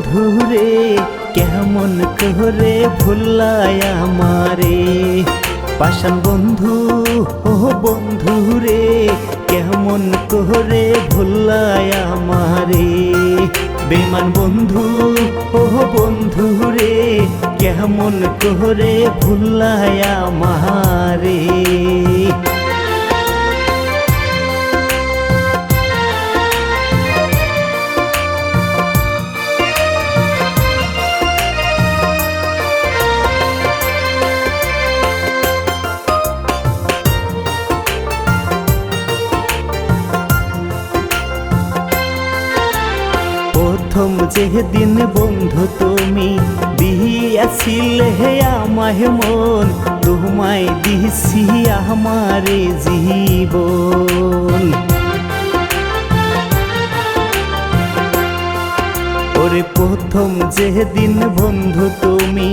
বন্ধু রে কেমন করে ভুলায় আমারে পাষাণ বন্ধু ও বন্ধু রে কেমন করে ভুলায় আমারে বেমান বন্ধু ও বন্ধু রে কেমন করে ভুলায় আমারে প্রথম যেদিন বন্ধু তুমি দিয়াছিলে আমায় মন তোমায় দিছি আমারে জীবন ওরে প্রথম যেদিন বন্ধু তুমি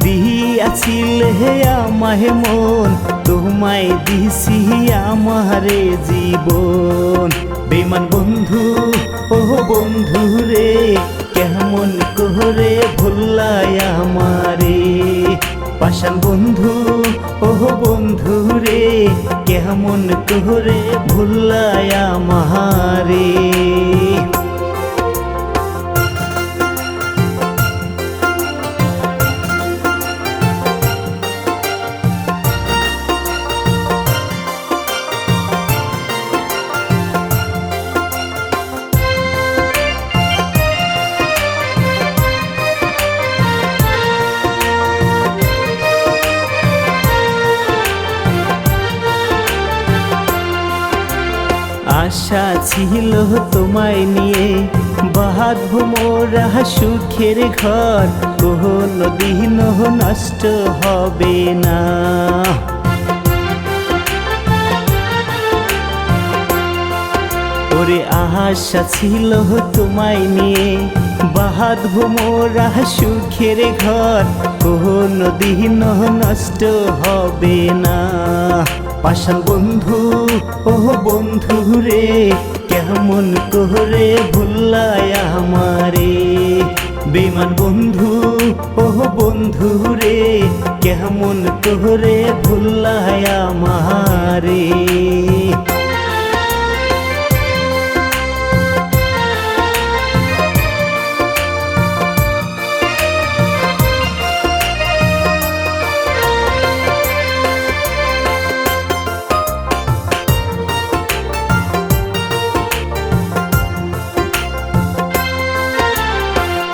দিয়াছিলে আমায় মন তোমায় দিছি আমারে জীবন বেমান বন্ধু ও বন্ধু রে কেমন করে ভুলায় আমারে পাষাণ বন্ধু ও বন্ধু রে কেমন করে ভুলায় আমারে আশা ছিল তোমায় নিয়ে বাঁধব মোরা সুখের ঘর কোনো দিন নষ্ট হবে না ওরে আশা ছিল তোমায় নিয়ে বাঁধব মোরা সুখের ঘর কোনো দিন নষ্ট হবে না পাষাণ বন্ধু ও বন্ধু রে কেমন করে ভুলায় আমারে বেমান বন্ধু ও বন্ধু রে কেমন করে ভুলায় আমারে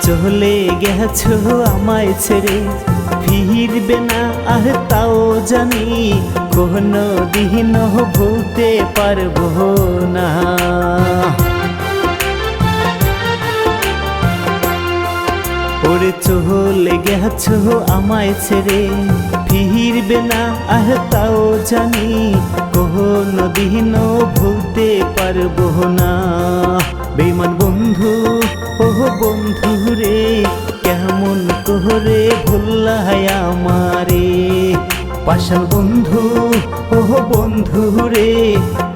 চলে গেছো আমায় ছেড়ে ফিরবে না আর তাও জানি কোনো দিন ভুলতে পারবো না ওরে চলে গেছো আমায় ছেড়ে ফিরবে না আর তাও জানি কোনো দিন ভুলতে পারবো না বেমান বন্ধু ও বন্ধু রে কেমন করে ভুলায় আমারে পাষাণ বন্ধু ও বন্ধু রে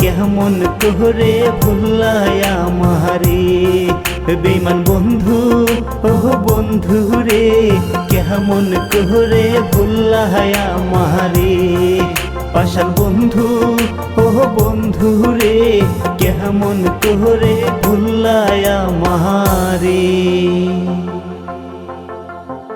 কেমন করে ভুলায় আমারে বেমান বন্ধু ও বন্ধু রে কেমন করে ভুলায় আমারে পাষাণ বন্ধু ও বন্ধু রে কেমন করে ভুলায় আমারে।